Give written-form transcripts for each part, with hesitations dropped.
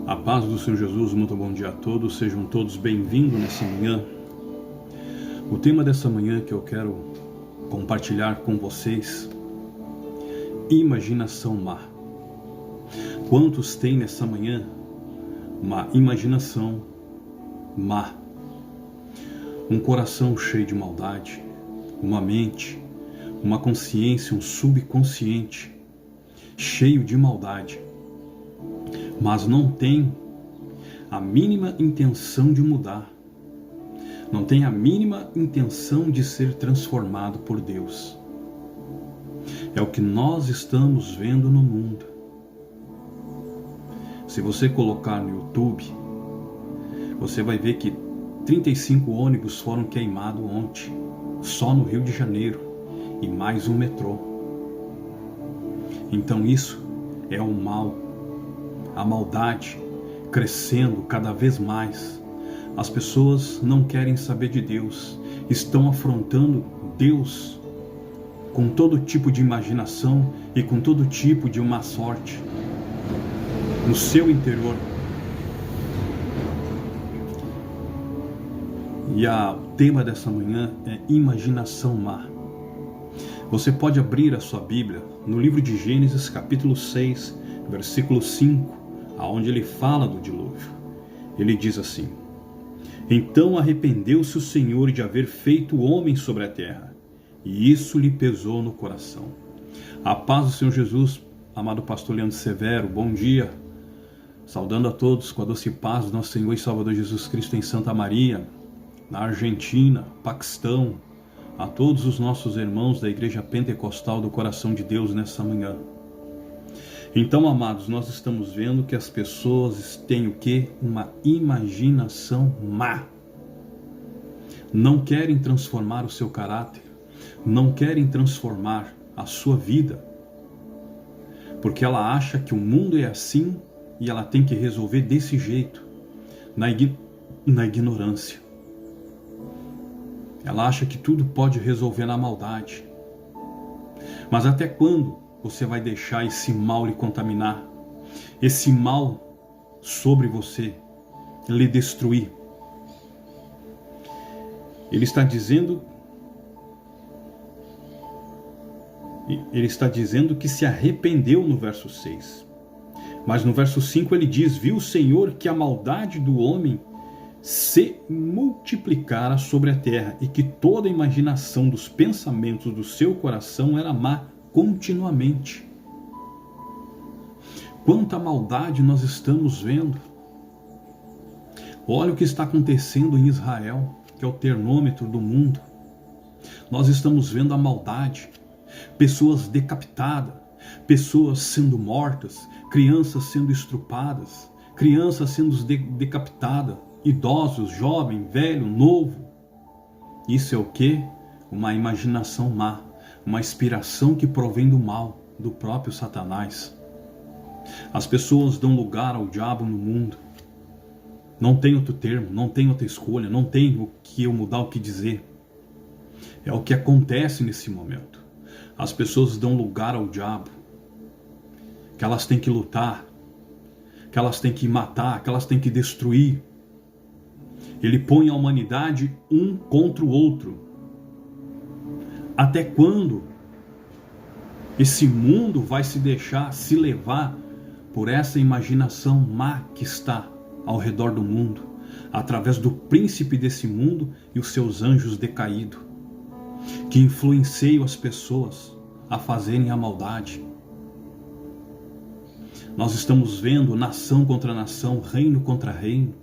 A paz do Senhor Jesus, muito bom dia a todos, sejam todos bem-vindos nessa manhã. O tema dessa manhã que eu quero compartilhar com vocês, imaginação má. Quantos têm nessa manhã uma imaginação má? Um coração cheio de maldade, uma mente, uma consciência, um subconsciente cheio de maldade, mas não tem a mínima intenção de mudar, não tem a mínima intenção de ser transformado por Deus. É o que nós estamos vendo no mundo. Se você colocar no YouTube, você vai ver que 35 ônibus foram queimados ontem, só no Rio de Janeiro, e mais um metrô. Então isso é o mal, a maldade crescendo cada vez mais. As pessoas não querem saber de Deus, estão afrontando Deus com todo tipo de imaginação e com todo tipo de má sorte no seu interior. E o tema dessa manhã é imaginação má. Você pode abrir a sua Bíblia no livro de Gênesis, capítulo 6, versículo 5, aonde ele fala do dilúvio. Ele diz assim: Então arrependeu-se o Senhor de haver feito o homem sobre a terra, e isso lhe pesou no coração. A paz do Senhor Jesus, amado pastor Leandro Severo, bom dia. Saudando a todos com a doce paz do nosso Senhor e Salvador Jesus Cristo em Santa Maria, na Argentina, Paquistão, a todos os nossos irmãos da Igreja Pentecostal do Coração de Deus nessa manhã. Então, amados, nós estamos vendo que as pessoas têm o quê? Uma imaginação má. Não querem transformar o seu caráter, não querem transformar a sua vida, porque ela acha que o mundo é assim e ela tem que resolver desse jeito, na ignorância. Ela acha que tudo pode resolver na maldade. Mas até quando você vai deixar esse mal lhe contaminar? Esse mal sobre você lhe destruir? Ele está dizendo que se arrependeu no verso 6. Mas no verso 5 ele diz: Viu o Senhor que a maldade do homem se multiplicara sobre a terra, e que toda a imaginação dos pensamentos do seu coração era má continuamente. Quanta maldade nós estamos vendo. Olha o que está acontecendo em Israel, que é o termômetro do mundo. Nós estamos vendo a maldade, pessoas decapitadas, pessoas sendo mortas, crianças sendo estrupadas, crianças sendo decapitadas, idosos, jovem, velho, novo. Isso é o quê? Uma imaginação má, uma inspiração que provém do mal, do próprio Satanás. As pessoas dão lugar ao diabo no mundo. Não tem outro termo, não tem outra escolha, não tem o que eu mudar, o que dizer. É o que acontece nesse momento. As pessoas dão lugar ao diabo, que elas têm que lutar, que elas têm que matar, que elas têm que destruir. Ele põe a humanidade um contra o outro. Até quando esse mundo vai se deixar se levar por essa imaginação má que está ao redor do mundo, através do príncipe desse mundo e os seus anjos decaídos, que influenciam as pessoas a fazerem a maldade? Nós estamos vendo nação contra nação, reino contra reino.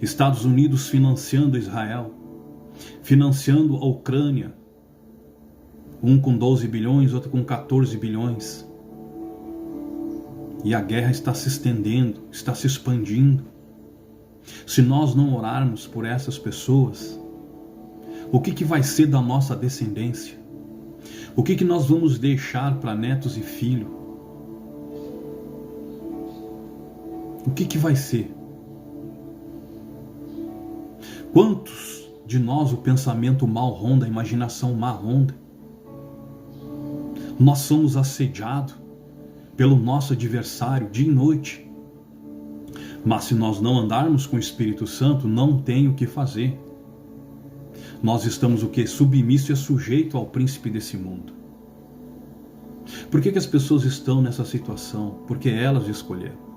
Estados Unidos financiando Israel, financiando a Ucrânia, um com 12 bilhões, outro com 14 bilhões. E a guerra está se estendendo, está se expandindo. Se nós não orarmos por essas pessoas, o que vai ser da nossa descendência? O que nós vamos deixar para netos e filhos? O que vai ser? Quantos de nós o pensamento mal ronda, a imaginação má ronda? Nós somos assediados pelo nosso adversário dia e noite. Mas se nós não andarmos com o Espírito Santo, não tem o que fazer. Nós estamos o quê? Submisso e sujeito ao príncipe desse mundo. Por que as pessoas estão nessa situação? Porque elas escolheram.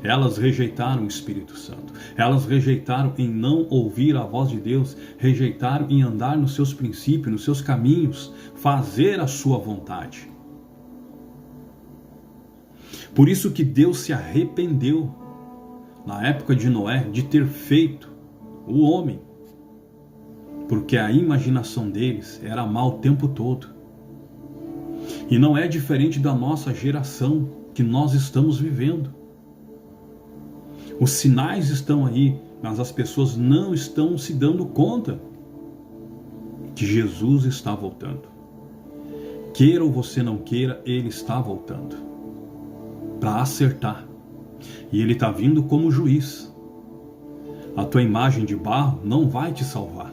Elas rejeitaram o Espírito Santo. Elas rejeitaram em não ouvir a voz de Deus, rejeitaram em andar nos seus princípios, nos seus caminhos, fazer a sua vontade. Por isso que Deus se arrependeu, na época de Noé, de ter feito o homem, porque a imaginação deles era má o tempo todo. E não é diferente da nossa geração que nós estamos vivendo. Os sinais estão aí, mas as pessoas não estão se dando conta que Jesus está voltando. Queira ou você não queira, Ele está voltando para acertar. E Ele está vindo como juiz. A tua imagem de barro não vai te salvar.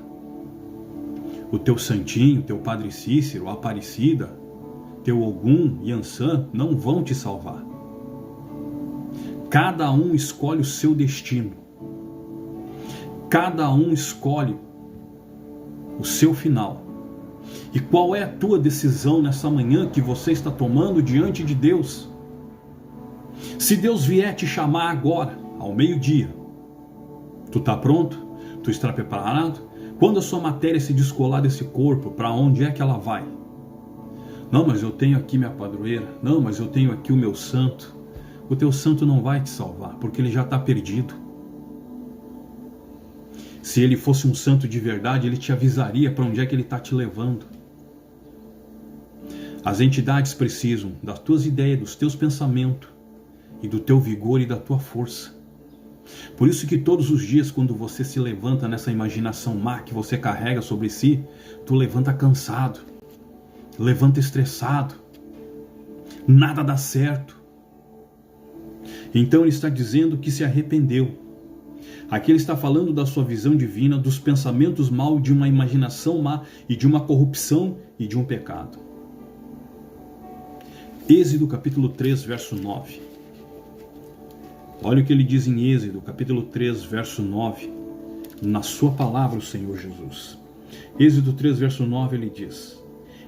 O teu santinho, teu Padre Cícero, Aparecida, teu Ogum, Yansan não vão te salvar. Cada um escolhe o seu destino. Cada um escolhe o seu final. E qual é a tua decisão nessa manhã que você está tomando diante de Deus? Se Deus vier te chamar agora, ao meio-dia, tu está pronto? Tu está preparado? Quando a sua matéria se descolar desse corpo, para onde é que ela vai? Não, mas eu tenho aqui minha padroeira. Não, mas eu tenho aqui o meu santo. O teu santo não vai te salvar, porque ele já está perdido. Se ele fosse um santo de verdade, ele te avisaria para onde é que ele está te levando. As entidades precisam das tuas ideias, dos teus pensamentos, e do teu vigor e da tua força. Por isso que todos os dias, quando você se levanta nessa imaginação má que você carrega sobre si, tu levanta cansado, levanta estressado, nada dá certo. Então ele está dizendo que se arrependeu. Aqui ele está falando da sua visão divina, dos pensamentos maus, de uma imaginação má e de uma corrupção e de um pecado. Êxodo capítulo 3, verso 9. Olha o que ele diz em Êxodo capítulo 3, verso 9. Na sua palavra, o Senhor Jesus. Êxodo 3, verso 9, ele diz: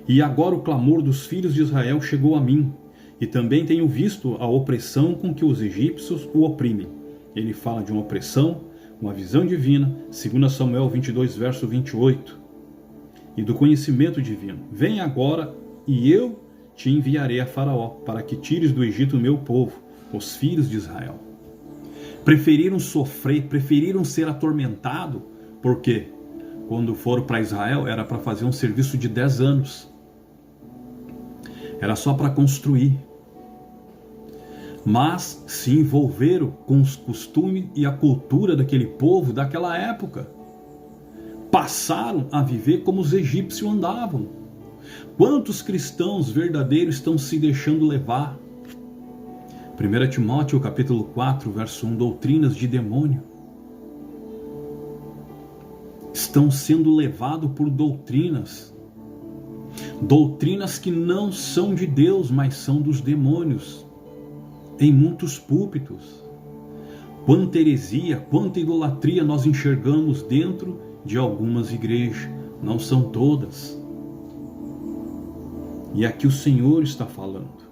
E agora o clamor dos filhos de Israel chegou a mim, e também tenho visto a opressão com que os egípcios o oprimem. Ele fala de uma opressão, uma visão divina, 2 Samuel 22, verso 28. E do conhecimento divino. Vem agora, e eu te enviarei a Faraó, para que tires do Egito o meu povo, os filhos de Israel. Preferiram sofrer, preferiram ser atormentados, porque quando foram para Israel era para fazer um serviço de 10 anos. Era só para construir. Mas se envolveram com os costumes e a cultura daquele povo daquela época. Passaram a viver como os egípcios andavam. Quantos cristãos verdadeiros estão se deixando levar? 1 Timóteo capítulo 4, verso 1, doutrinas de demônio. Estão sendo levados por doutrinas. Doutrinas que não são de Deus, mas são dos demônios. Em muitos púlpitos. Quanta heresia, quanta idolatria nós enxergamos dentro de algumas igrejas. Não são todas. E aqui o Senhor está falando.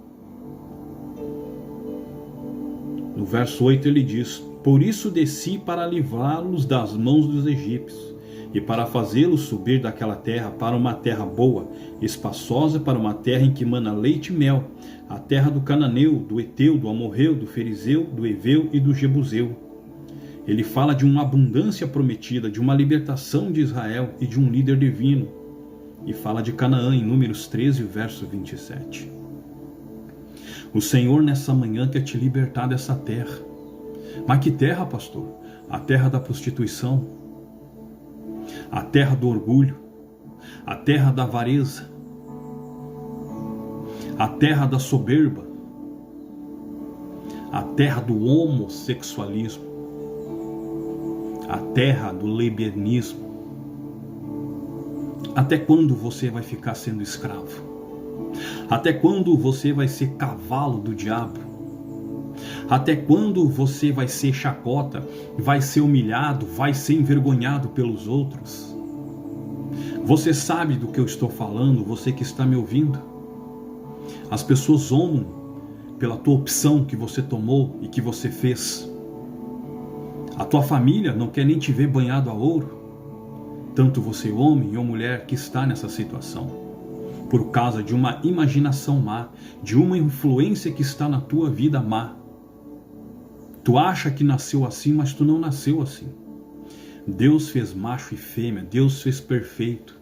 No verso 8 ele diz: Por isso desci para livrá-los das mãos dos egípcios, e para fazê-los subir daquela terra para uma terra boa, espaçosa, para uma terra em que mana leite e mel, a terra do Cananeu, do Eteu, do Amorreu, do Ferizeu, do Eveu e do Jebuseu. Ele fala de uma abundância prometida, de uma libertação de Israel e de um líder divino. E fala de Canaã em Números 13, verso 27. O Senhor nessa manhã quer te libertar dessa terra. Mas que terra, pastor? A terra da prostituição, a terra do orgulho, a terra da avareza, a terra da soberba, a terra do homossexualismo, a terra do lesbianismo. Até quando você vai ficar sendo escravo? Até quando você vai ser cavalo do diabo? Até quando você vai ser chacota, vai ser humilhado, vai ser envergonhado pelos outros? Você sabe do que eu estou falando, você que está me ouvindo? As pessoas zombam pela tua opção que você tomou e que você fez. A tua família não quer nem te ver banhado a ouro. Tanto você, homem ou mulher, que está nessa situação, por causa de uma imaginação má, de uma influência que está na tua vida má. Tu acha que nasceu assim, mas tu não nasceu assim. Deus fez macho e fêmea, Deus fez perfeito.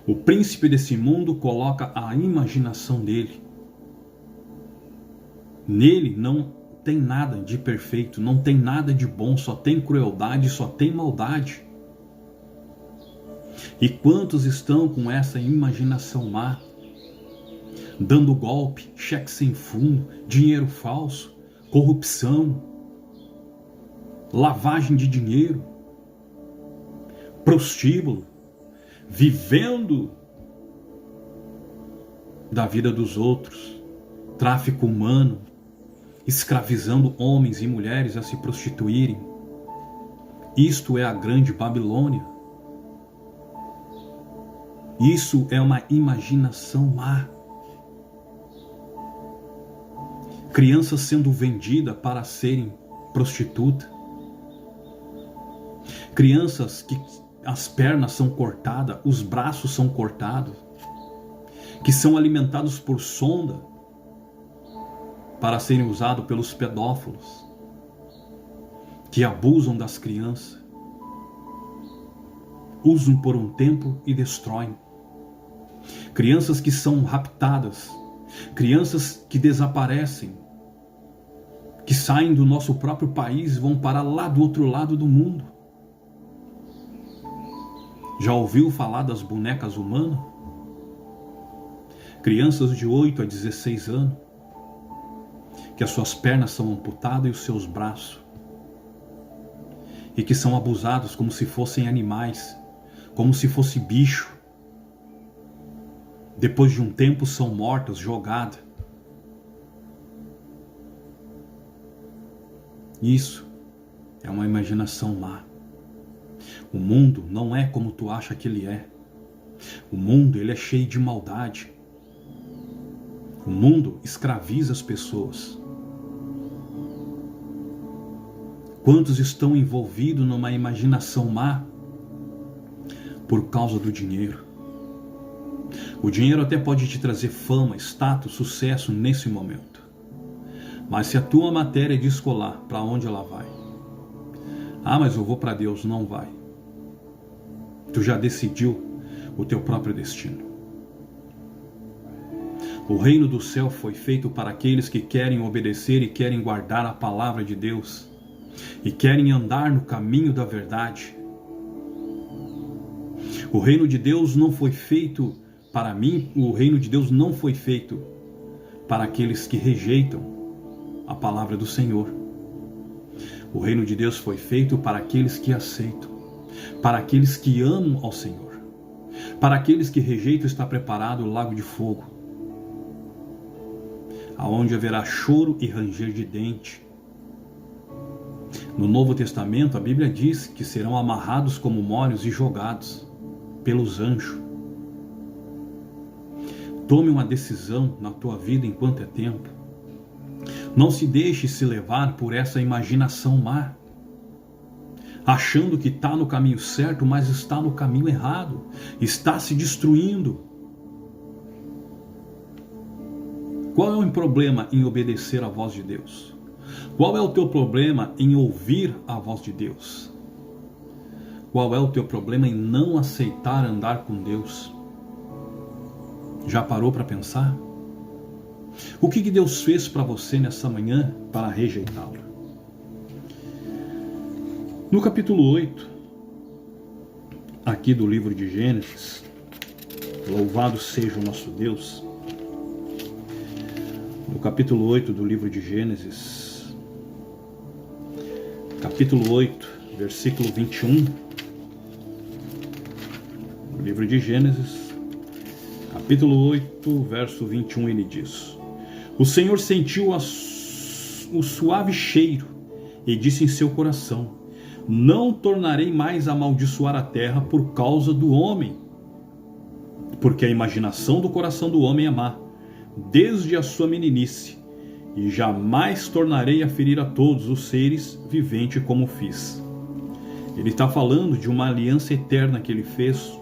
O príncipe desse mundo coloca a imaginação dele. Nele não tem nada de perfeito, não tem nada de bom, só tem crueldade, só tem maldade. E quantos estão com essa imaginação má? Dando golpe, cheque sem fundo, dinheiro falso, corrupção, lavagem de dinheiro, prostíbulo, vivendo da vida dos outros, tráfico humano, escravizando homens e mulheres a se prostituírem. Isto é a grande Babilônia. Isso é uma imaginação má. Crianças sendo vendidas para serem prostitutas. Crianças que as pernas são cortadas, os braços são cortados, que são alimentados por sonda para serem usados pelos pedófilos, que abusam das crianças, usam por um tempo e destroem. Crianças que são raptadas, crianças que desaparecem, que saem do nosso próprio país e vão parar lá do outro lado do mundo. Já ouviu falar das bonecas humanas? Crianças de 8 a 16 anos, que as suas pernas são amputadas e os seus braços, e que são abusados como se fossem animais, como se fosse bicho. Depois de um tempo são mortas, jogadas. Isso é uma imaginação má. O mundo não é como tu acha que ele é. O mundo, ele é cheio de maldade. O mundo escraviza as pessoas. Quantos estão envolvidos numa imaginação má por causa do dinheiro? O dinheiro até pode te trazer fama, status, sucesso nesse momento. Mas se a tua matéria descolar, para onde ela vai? Ah, mas eu vou para Deus. Não vai. Tu já decidiu o teu próprio destino. O reino do céu foi feito para aqueles que querem obedecer e querem guardar a palavra de Deus e querem andar no caminho da verdade. O reino de Deus não foi feito para mim, o reino de Deus não foi feito para aqueles que rejeitam a palavra do Senhor. O reino de Deus foi feito para aqueles que aceitam, para aqueles que amam ao Senhor. Para aqueles que rejeitam está preparado o lago de fogo, aonde haverá choro e ranger de dente. No Novo Testamento, a Bíblia diz que serão amarrados como molhos e jogados pelos anjos. Tome uma decisão na tua vida enquanto é tempo. Não se deixe se levar por essa imaginação má, achando que está no caminho certo, mas está no caminho errado, está se destruindo. Qual é o problema em obedecer à voz de Deus? Qual é o teu problema em ouvir a voz de Deus? Qual é o teu problema em não aceitar andar com Deus? Já parou para pensar? O que Deus fez para você nessa manhã para rejeitá-lo? No capítulo 8, aqui do livro de Gênesis, louvado seja o nosso Deus. No capítulo 8 do livro de Gênesis, capítulo 8, versículo 21, no livro de Gênesis, capítulo 8, verso 21, ele diz: O Senhor sentiu o suave cheiro e disse em seu coração: não tornarei mais a amaldiçoar a terra por causa do homem, porque a imaginação do coração do homem é má, desde a sua meninice, e jamais tornarei a ferir a todos os seres viventes como fiz. Ele está falando de uma aliança eterna que ele fez,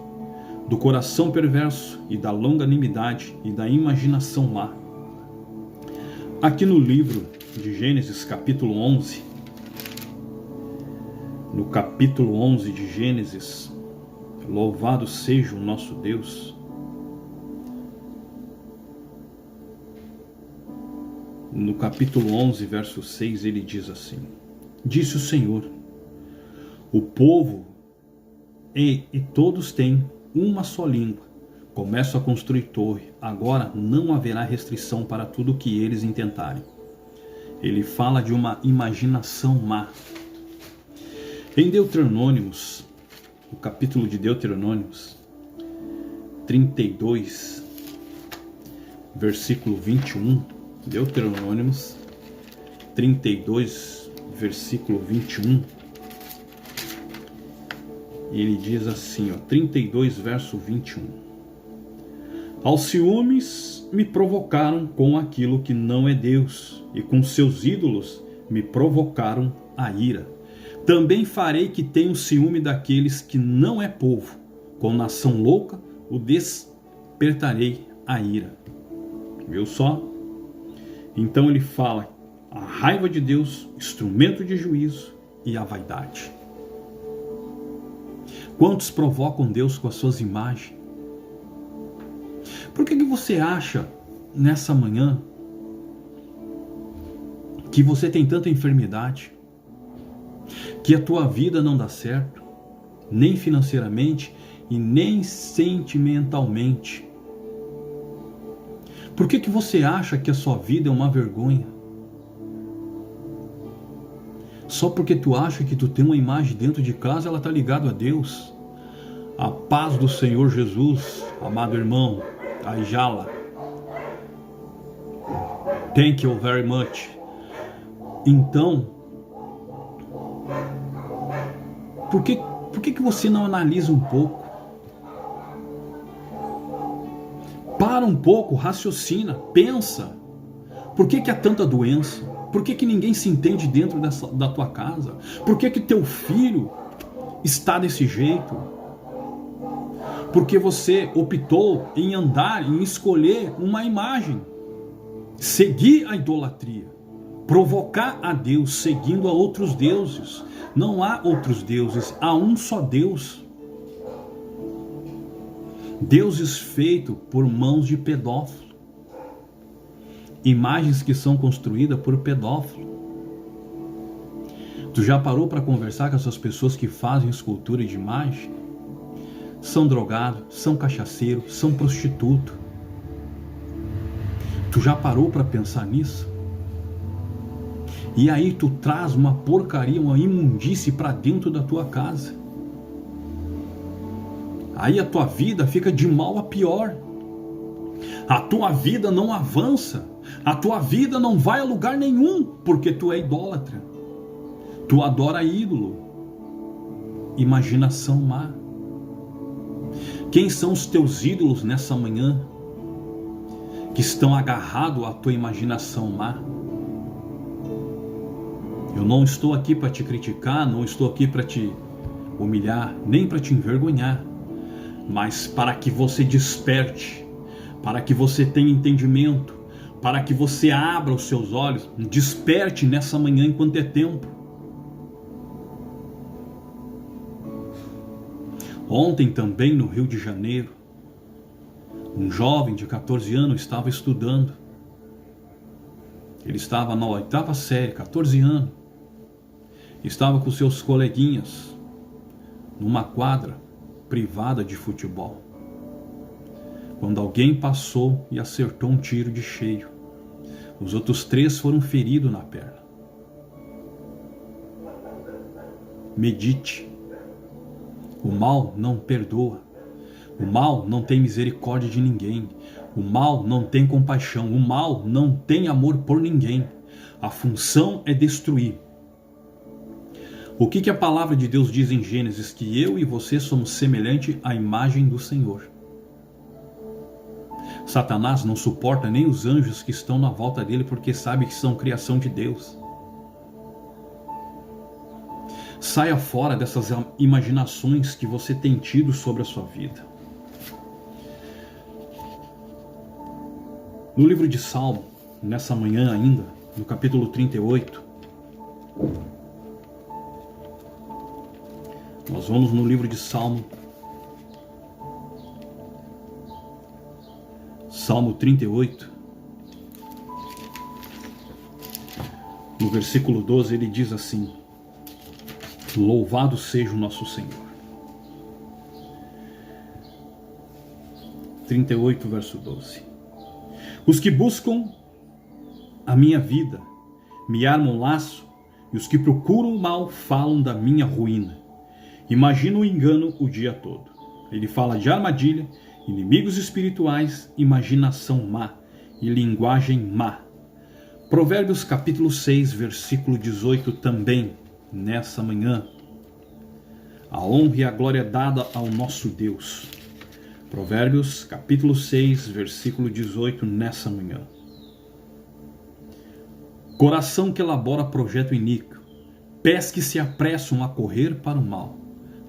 do coração perverso e da longanimidade e da imaginação má. Aqui no livro de Gênesis, capítulo 11, no capítulo 11 de Gênesis, louvado seja o nosso Deus, no capítulo 11, verso 6, ele diz assim: disse o Senhor, o povo e todos têm uma só língua, começam a construir torre, agora não haverá restrição para tudo o que eles intentarem. Ele fala de uma imaginação má. Em Deuteronômios, o capítulo de Deuteronômios 32, versículo 21, Deuteronômios 32, versículo 21, ele diz assim, 32, verso 21. Aos ciúmes me provocaram com aquilo que não é Deus, e com seus ídolos me provocaram a ira. Também farei que tenham ciúme daqueles que não é povo, com nação louca o despertarei a ira. Viu só? Então ele fala a raiva de Deus, instrumento de juízo, e a vaidade. Quantos provocam Deus com as suas imagens? Por que você acha nessa manhã que você tem tanta enfermidade, que a tua vida não dá certo, nem financeiramente e nem sentimentalmente? Por que você acha que a sua vida é uma vergonha? Só porque tu acha que tu tem uma imagem dentro de casa, ela está ligada a Deus. A paz do Senhor Jesus, amado irmão, Aijala. Thank you very much. Então, por que você não analisa um pouco? Para um pouco, raciocina, pensa. Por que há tanta doença? Por que ninguém se entende dentro da tua casa? Por que teu filho está desse jeito? Porque você optou em andar, em escolher uma imagem. Seguir a idolatria. Provocar a Deus seguindo a outros deuses. Não há outros deuses, há um só Deus. Deuses feitos por mãos de pedófilo. Imagens que são construídas por pedófilo. Tu já parou para conversar com essas pessoas que fazem escultura de imagem? São drogados, são cachaceiros, são prostitutos. Tu já parou para pensar nisso? E aí tu traz uma porcaria, uma imundície para dentro da tua casa. Aí a tua vida fica de mal a pior. A tua vida não avança. A tua vida não vai a lugar nenhum, porque tu é idólatra. Tu adora ídolo. Imaginação má. Quem são os teus ídolos nessa manhã? Que estão agarrados à tua imaginação má? Eu não estou aqui para te criticar, não estou aqui para te humilhar, nem para te envergonhar, mas para que você desperte, para que você tenha entendimento, para que você abra os seus olhos, desperte nessa manhã enquanto é tempo. Ontem também no Rio de Janeiro, um jovem de 14 anos estava estudando. Ele estava na 8ª série, 14 anos. Estava com seus coleguinhas numa quadra privada de futebol. Quando alguém passou e acertou um tiro de cheio. Os outros 3 foram feridos na perna. Medite. O mal não perdoa. O mal não tem misericórdia de ninguém. O mal não tem compaixão, o mal não tem amor por ninguém. A função é destruir. O que a palavra de Deus diz em Gênesis? Que eu e você somos semelhantes à imagem do Senhor. Satanás não suporta nem os anjos que estão na volta dele, porque sabe que são criação de Deus. Saia fora dessas imaginações que você tem tido sobre a sua vida. No livro de Salmo, nessa manhã ainda, no capítulo 38, nós vamos no livro de Salmo 38, no versículo 12, ele diz assim: louvado seja o nosso Senhor. 38, verso 12. Os que buscam a minha vida me armam laço, e os que procuram o mal falam da minha ruína. Imagina o engano o dia todo. Ele fala de armadilha, inimigos espirituais, imaginação má e linguagem má. Provérbios capítulo 6, versículo 18 também, nessa manhã. A honra e a glória é dada ao nosso Deus. Provérbios capítulo 6, versículo 18, nessa manhã. Coração que elabora projeto iníquo, pés que se apressam a correr para o mal.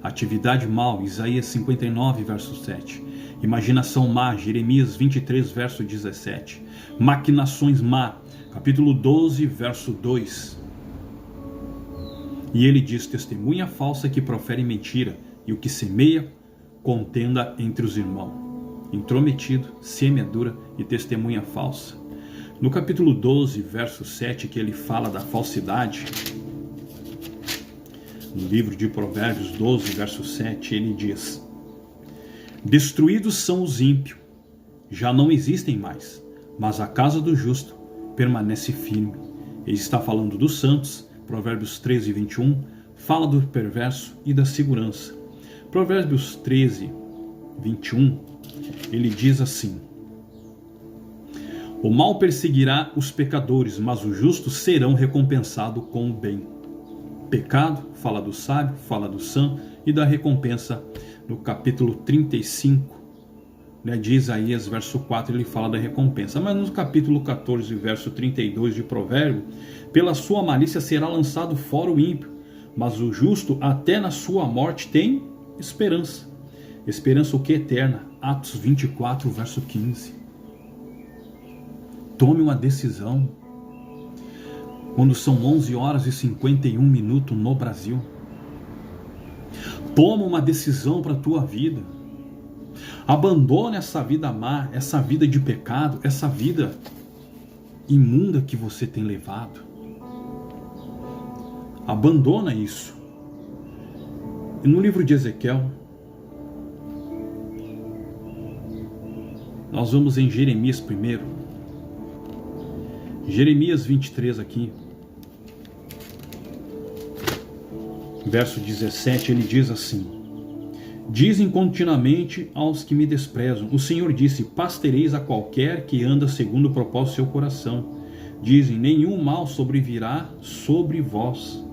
Atividade mal, Isaías 59, verso 7. Imaginação má, Jeremias 23, verso 17. Maquinações má, capítulo 12, verso 2. E ele diz: testemunha falsa que profere mentira, e o que semeia contenda entre os irmãos. Intrometido, semeadura e testemunha falsa. No capítulo 12, verso 7, que ele fala da falsidade, no livro de Provérbios 12, verso 7, ele diz: destruídos são os ímpios, já não existem mais, mas a casa do justo permanece firme. Ele está falando dos santos. Provérbios 13, 21, fala do perverso e da segurança. Provérbios 13, 21, ele diz assim: o mal perseguirá os pecadores, mas os justos serão recompensados com o bem. Pecado, fala do sábio, fala do santo e da recompensa. No capítulo 35, de Isaías, verso 4, ele fala da recompensa. Mas no capítulo 14, verso 32 de Provérbio, pela sua malícia será lançado fora o ímpio, mas o justo até na sua morte tem esperança. Esperança o que? Eterna. Atos 24, verso 15. Tome uma decisão. Quando são 11 horas e 51 minutos no Brasil, toma uma decisão para a tua vida. Abandone essa vida má, essa vida de pecado, essa vida imunda que você tem levado. Abandona isso. E no livro de Ezequiel, nós vamos em Jeremias primeiro. Jeremias 23 aqui, verso 17, ele diz assim: dizem continuamente aos que me desprezam, o Senhor disse, pastoreis a qualquer que anda segundo o propósito do seu coração. Dizem, nenhum mal sobrevirá sobre vós.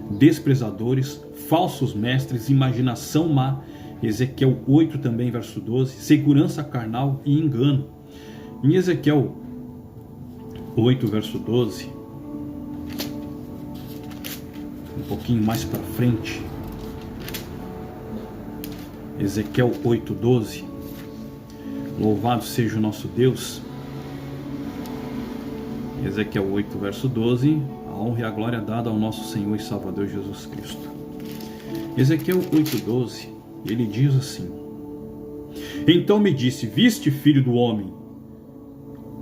Desprezadores, falsos mestres, imaginação má. Ezequiel 8 também, verso 12, segurança carnal e engano. Em Ezequiel 8, verso 12, um pouquinho mais para frente, Ezequiel 8, 12, louvado seja o nosso Deus. Ezequiel 8, verso 12, a honra e a glória dada ao nosso Senhor e Salvador Jesus Cristo. Ezequiel 8, 12, ele diz assim: então me disse, viste, filho do homem,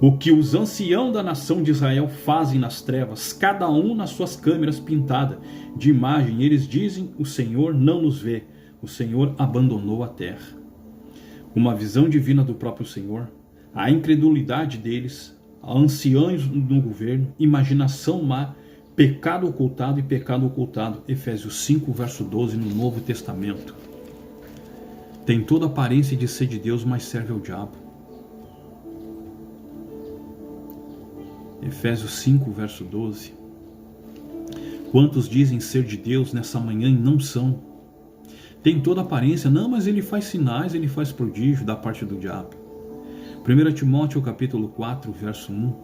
o que os anciãos da nação de Israel fazem nas trevas, cada um nas suas câmeras pintadas de imagem. Eles dizem, o Senhor não nos vê, o Senhor abandonou a terra. Uma visão divina do próprio Senhor, a incredulidade deles, anciãos no governo, imaginação má, pecado ocultado e pecado ocultado. Efésios 5, verso 12, no Novo Testamento. Tem toda a aparência de ser de Deus, mas serve ao diabo. Efésios 5, verso 12. Quantos dizem ser de Deus nessa manhã e não são? Tem toda a aparência, não, mas ele faz sinais, ele faz prodígio da parte do diabo. 1 Timóteo capítulo 4, verso 1.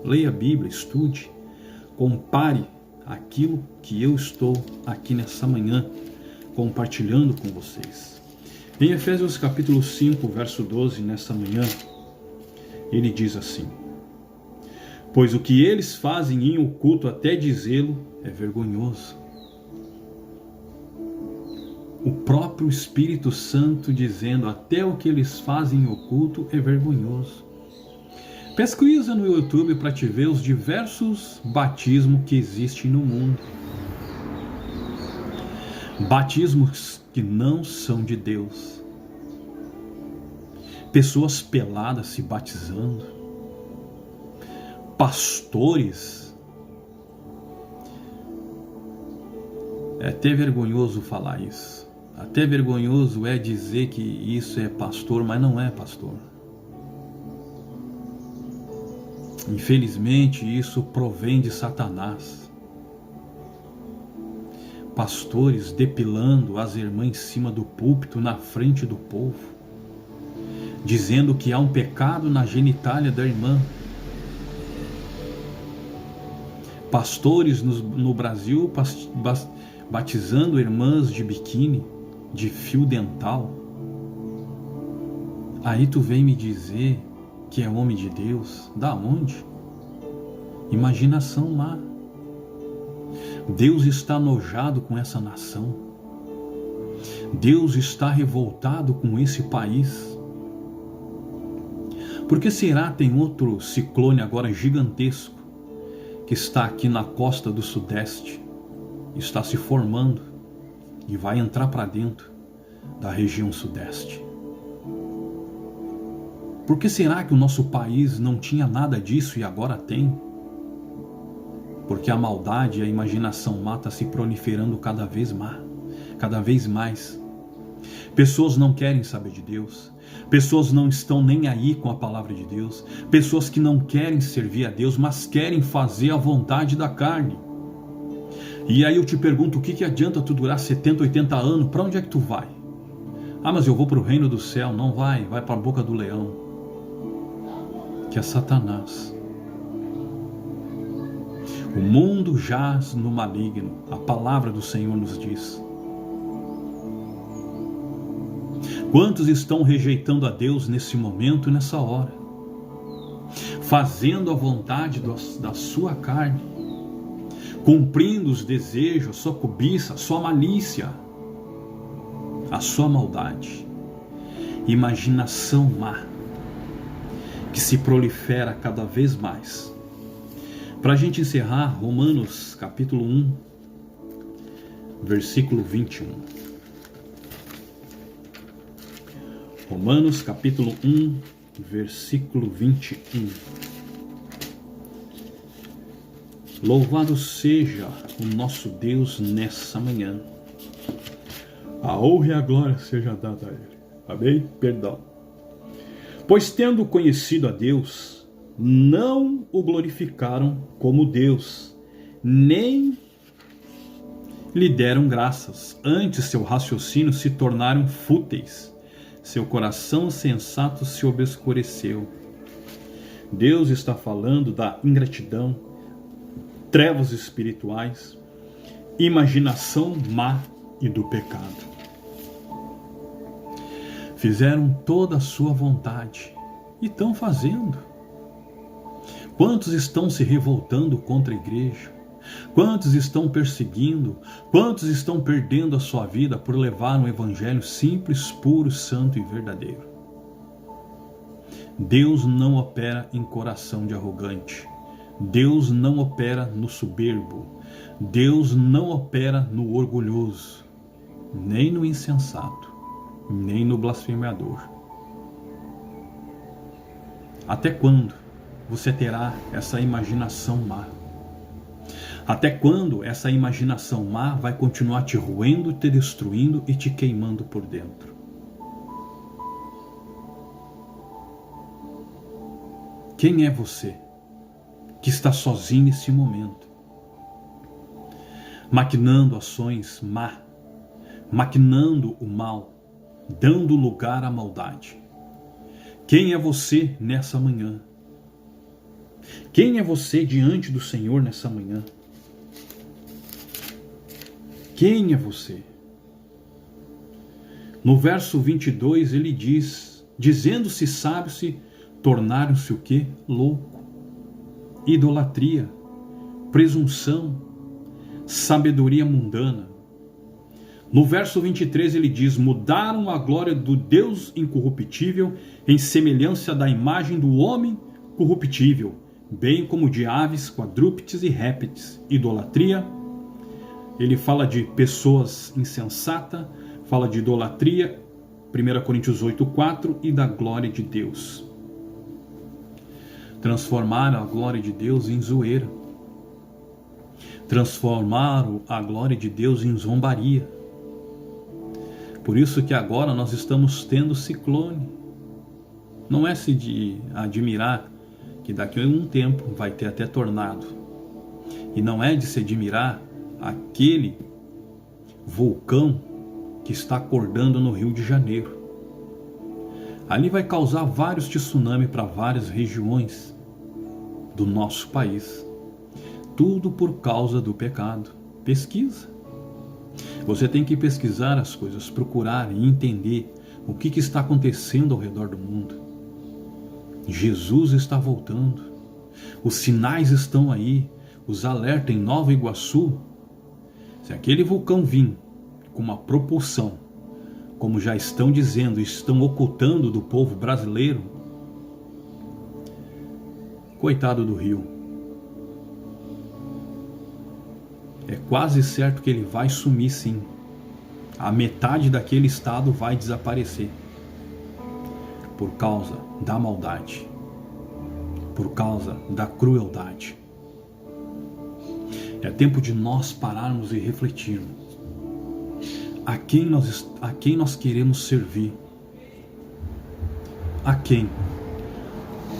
Leia a Bíblia, estude, compare aquilo que eu estou aqui nessa manhã compartilhando com vocês. Em Efésios capítulo 5, verso 12, nessa manhã, ele diz assim: pois o que eles fazem em oculto, até dizê-lo, é vergonhoso. O próprio Espírito Santo dizendo, até o que eles fazem em oculto é vergonhoso. Pesquisa no YouTube para te ver os diversos batismos que existem no mundo. Batismos que não são de Deus. Pessoas peladas se batizando. Pastores. É até vergonhoso falar isso. Até vergonhoso é dizer que isso é pastor, mas não é pastor. Infelizmente, isso provém de Satanás. Pastores depilando as irmãs em cima do púlpito, na frente do povo, dizendo que há um pecado na genitália da irmã. Pastores no Brasil batizando irmãs de biquíni, de fio dental. Aí tu vem me dizer que é homem de Deus? Da onde? Imaginação má. Deus está enojado com essa nação. Deus está revoltado com esse país. Por que será tem outro ciclone agora gigantesco que está aqui na costa do Sudeste, está se formando e vai entrar para dentro da região Sudeste? Por que será que o nosso país não tinha nada disso e agora tem? Porque a maldade e a imaginação má está se proliferando cada vez mais. Pessoas não querem saber de Deus. Pessoas não estão nem aí com a palavra de Deus. Pessoas que não querem servir a Deus, mas querem fazer a vontade da carne. E aí eu te pergunto, o que adianta tu durar 70, 80 anos? Para onde é que tu vai? Ah, mas eu vou para o reino do céu. Não vai para a boca do leão, que é Satanás. O mundo jaz no maligno, a palavra do Senhor nos diz. Quantos estão rejeitando a Deus nesse momento e nessa hora? Fazendo a vontade da sua carne, cumprindo os desejos, a sua cobiça, a sua malícia, a sua maldade, imaginação má, que se prolifera cada vez mais. Para a gente encerrar, Romanos capítulo 1, versículo 21. Romanos capítulo 1, versículo 21. Louvado seja o nosso Deus nessa manhã. A honra e a glória seja dada a Ele. Amém? Perdão. Pois tendo conhecido a Deus, não o glorificaram como Deus, nem lhe deram graças. Antes seu raciocínio se tornaram fúteis, seu coração sensato se obscureceu. Deus está falando da ingratidão, trevas espirituais, imaginação má e do pecado. Fizeram toda a sua vontade e estão fazendo. Quantos estão se revoltando contra a igreja? Quantos estão perseguindo? Quantos estão perdendo a sua vida por levar um evangelho simples, puro, santo e verdadeiro? Deus não opera em coração de arrogante. Deus não opera no soberbo. Deus não opera no orgulhoso, nem no insensato, nem no blasfemador. Até quando você terá essa imaginação má? Até quando essa imaginação má vai continuar te roendo, te destruindo e te queimando por dentro? Quem é você? que está sozinho nesse momento, maquinando ações má, maquinando o mal, dando lugar à maldade. Quem é você nessa manhã? Quem é você diante do Senhor nessa manhã? Quem é você? No verso 22 ele diz, dizendo-se sábio-se, tornaram-se o quê? Louco, idolatria, presunção, sabedoria mundana. No verso 23 ele diz, mudaram a glória do Deus incorruptível em semelhança da imagem do homem corruptível, bem como de aves, quadrúpedes e répteis. Idolatria, ele fala de pessoas insensatas, fala de idolatria, 1 Coríntios 8:4, e da glória de Deus. Transformaram a glória de Deus em zoeira. Transformaram a glória de Deus em zombaria. Por isso que agora nós estamos tendo ciclone. Não é se de admirar que daqui a um tempo vai ter até tornado. E não é de se admirar aquele vulcão que está acordando no Rio de Janeiro. Ali vai causar vários tsunamis para várias regiões do nosso país. Tudo por causa do pecado. Pesquisa. Você tem que pesquisar as coisas, procurar e entender o que está acontecendo ao redor do mundo. Jesus está voltando. Os sinais estão aí. Os alertas em Nova Iguaçu. Se aquele vulcão vir com uma propulsão, como já estão dizendo, estão ocultando do povo brasileiro, coitado do Rio. É quase certo que ele vai sumir, sim. A metade daquele estado vai desaparecer. Por causa da maldade. Por causa da crueldade. É tempo de nós pararmos e refletirmos. A quem nós queremos servir? A quem?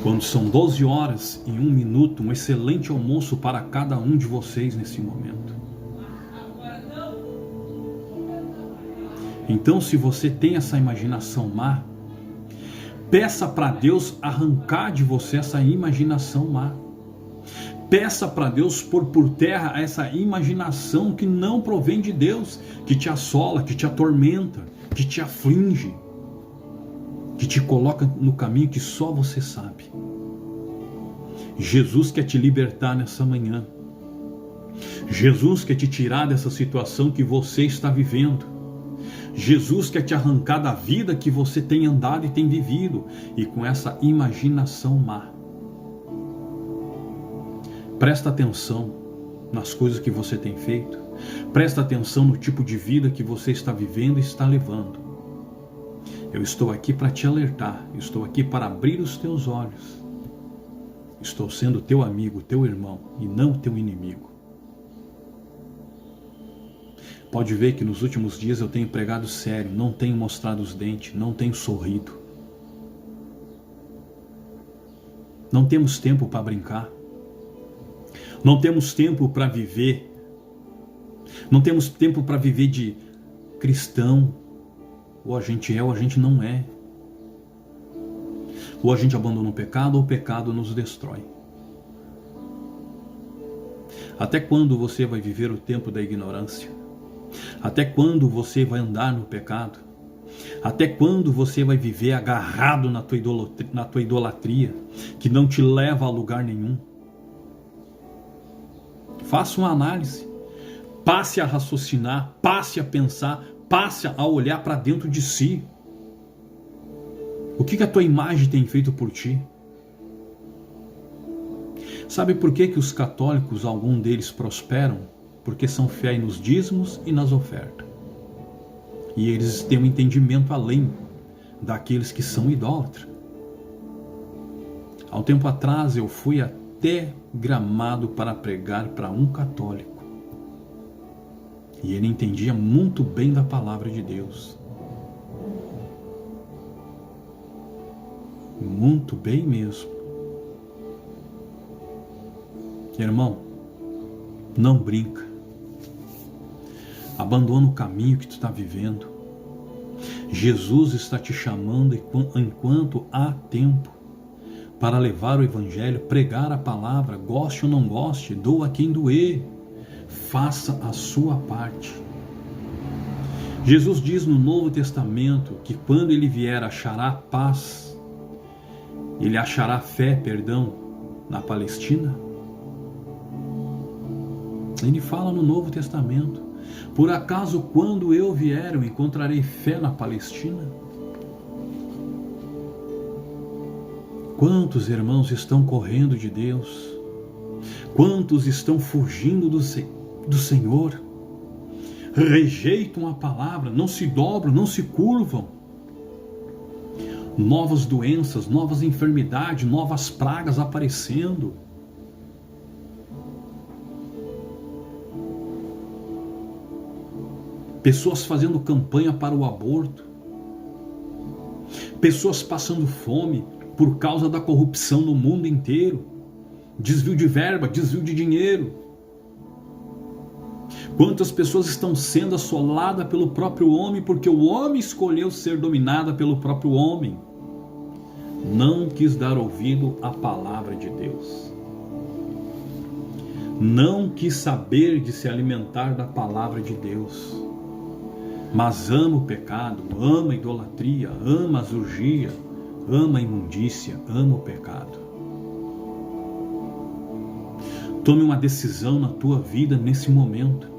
Quando são 12 horas e 1 minuto, um excelente almoço para cada um de vocês nesse momento. Então, se você tem essa imaginação má, peça para Deus arrancar de você essa imaginação má. Peça para Deus pôr por terra essa imaginação que não provém de Deus, que te assola, que te atormenta, que te aflige, que te coloca no caminho que só você sabe. Jesus quer te libertar nessa manhã. Jesus quer te tirar dessa situação que você está vivendo. Jesus quer te arrancar da vida que você tem andado e tem vivido, e com essa imaginação má. Presta atenção nas coisas que você tem feito. Presta atenção no tipo de vida que você está vivendo e está levando. Eu estou aqui para te alertar. Estou aqui para abrir os teus olhos. Estou sendo teu amigo, teu irmão e não teu inimigo. Pode ver que nos últimos dias eu tenho pregado sério, não tenho mostrado os dentes, não tenho sorrido. Não temos tempo para brincar. Não temos tempo para viver. Não temos tempo para viver de cristão. Ou a gente é ou a gente não é. Ou a gente abandona o pecado ou o pecado nos destrói. Até quando você vai viver o tempo da ignorância? Até quando você vai andar no pecado? Até quando você vai viver agarrado na tua idolatria, que não te leva a lugar nenhum? Faça uma análise, passe a raciocinar, passe a pensar, passe a olhar para dentro de si. O que a tua imagem tem feito por ti? Sabe por que os católicos, algum deles prosperam? Porque são fiéis nos dízimos e nas ofertas. E eles têm um entendimento além daqueles que são idólatras. Há um tempo atrás eu fui até Gramado para pregar para um católico. E ele entendia muito bem da palavra de Deus. Muito bem mesmo. Irmão, não brinca. Abandona o caminho que tu está vivendo. Jesus está te chamando enquanto há tempo para levar o Evangelho, pregar a palavra, goste ou não goste, doa quem doer. Faça a sua parte. Jesus diz no Novo Testamento que quando ele vier achará paz, ele achará fé, na Palestina. Ele fala no Novo Testamento: por acaso quando eu vier eu encontrarei fé na Palestina? Quantos irmãos estão correndo de Deus? Quantos estão fugindo do Senhor? Rejeitam a palavra, não se dobram, não se curvam. Novas doenças, novas enfermidades, novas pragas aparecendo. Pessoas fazendo campanha para o aborto. Pessoas passando fome por causa da corrupção no mundo inteiro. Desvio de verba, desvio de dinheiro. Quantas pessoas estão sendo assoladas pelo próprio homem, porque o homem escolheu ser dominada pelo próprio homem. Não quis dar ouvido à palavra de Deus. Não quis saber de se alimentar da palavra de Deus. Mas ama o pecado, ama a idolatria, ama a orgia, ama a imundícia, ama o pecado. Tome uma decisão na tua vida nesse momento.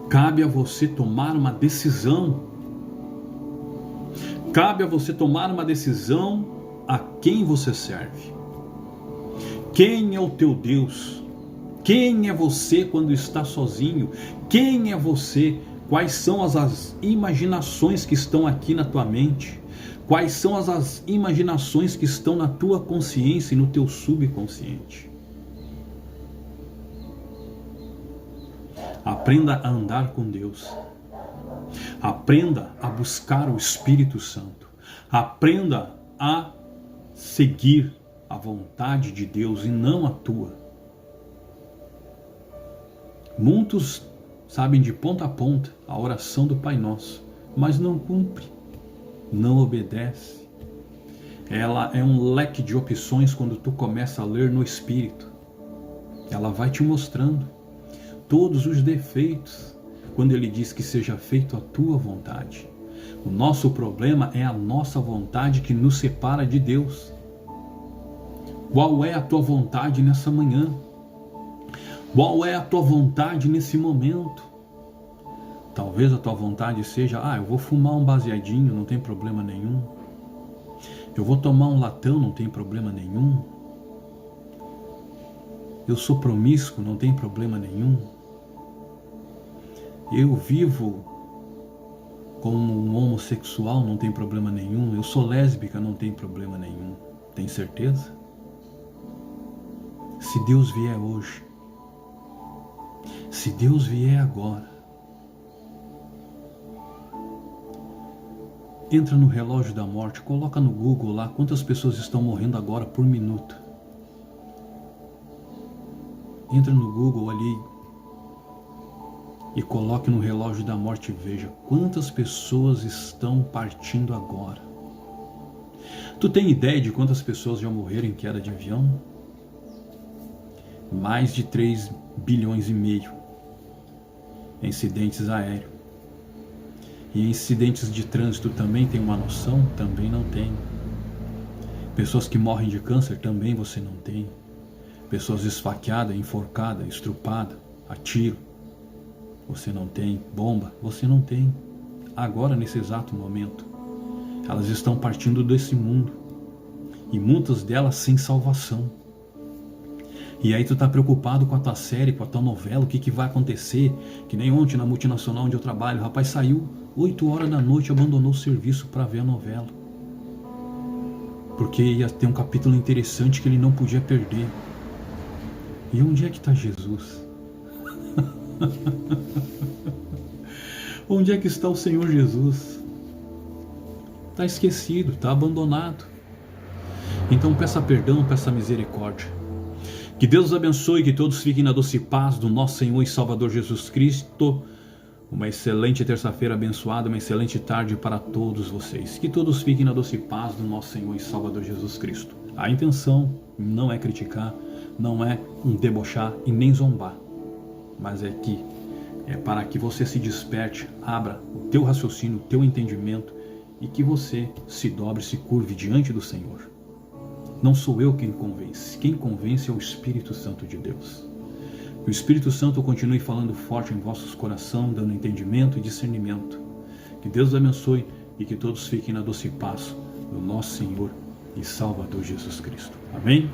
Cabe a você tomar uma decisão. Cabe a você tomar uma decisão a quem você serve. Quem é o teu Deus? Quem é você quando está sozinho? Quem é você? Quais são as imaginações que estão aqui na tua mente? Quais são as imaginações que estão na tua consciência e no teu subconsciente? Aprenda a andar com Deus. Aprenda a buscar o Espírito Santo. Aprenda a seguir a vontade de Deus e não a tua. Muitos sabem de ponta a ponta a oração do Pai Nosso, mas não cumpre, não obedece. Ela é um leque de opções quando tu começa a ler no Espírito. Ela vai te mostrando todos os defeitos, quando ele diz que seja feito a tua vontade. O nosso problema é a nossa vontade que nos separa de Deus. Qual é a tua vontade nessa manhã? Qual é a tua vontade nesse momento? Talvez a tua vontade seja: eu vou fumar um baseadinho, não tem problema nenhum. Eu vou tomar um latão, não tem problema nenhum. Eu sou promíscuo, não tem problema nenhum. Eu vivo como um homossexual, não tem problema nenhum. Eu sou lésbica, não tem problema nenhum. Tem certeza? Se Deus vier hoje, se Deus vier agora, entra no relógio da morte, coloca no Google lá quantas pessoas estão morrendo agora por minuto. Entra no Google ali e coloque no relógio da morte e veja quantas pessoas estão partindo agora. Tu tem ideia de quantas pessoas já morreram em queda de avião? Mais de 3,5 bilhões em incidentes aéreos. E incidentes de trânsito também tem uma noção? Também não tem. Pessoas que morrem de câncer também você não tem. Pessoas esfaqueadas, enforcadas, estrupadas, a tiro, você não tem. Bomba, você não tem. Agora, nesse exato momento, elas estão partindo desse mundo, e muitas delas sem salvação. E aí tu tá preocupado com a tua série, com a tua novela, o que vai acontecer? Que nem ontem na multinacional onde eu trabalho, o rapaz saiu 8 horas da noite, abandonou o serviço para ver a novela, porque ia ter um capítulo interessante que ele não podia perder. E onde é que está Jesus? Onde é que está o Senhor Jesus? Está esquecido, está abandonado. Então peça perdão, peça misericórdia. Que Deus os abençoe, que todos fiquem na doce paz do nosso Senhor e Salvador Jesus Cristo. Uma excelente terça-feira abençoada, uma excelente tarde para todos vocês. Que todos fiquem na doce paz do nosso Senhor e Salvador Jesus Cristo. A intenção não é criticar, não é debochar e nem zombar, mas é para que você se desperte, abra o teu raciocínio, o teu entendimento e que você se dobre, se curve diante do Senhor. Não sou eu quem convence é o Espírito Santo de Deus. Que o Espírito Santo continue falando forte em vossos corações, dando entendimento e discernimento. Que Deus os abençoe e que todos fiquem na doce paz do nosso Senhor e Salvador Jesus Cristo. Amém?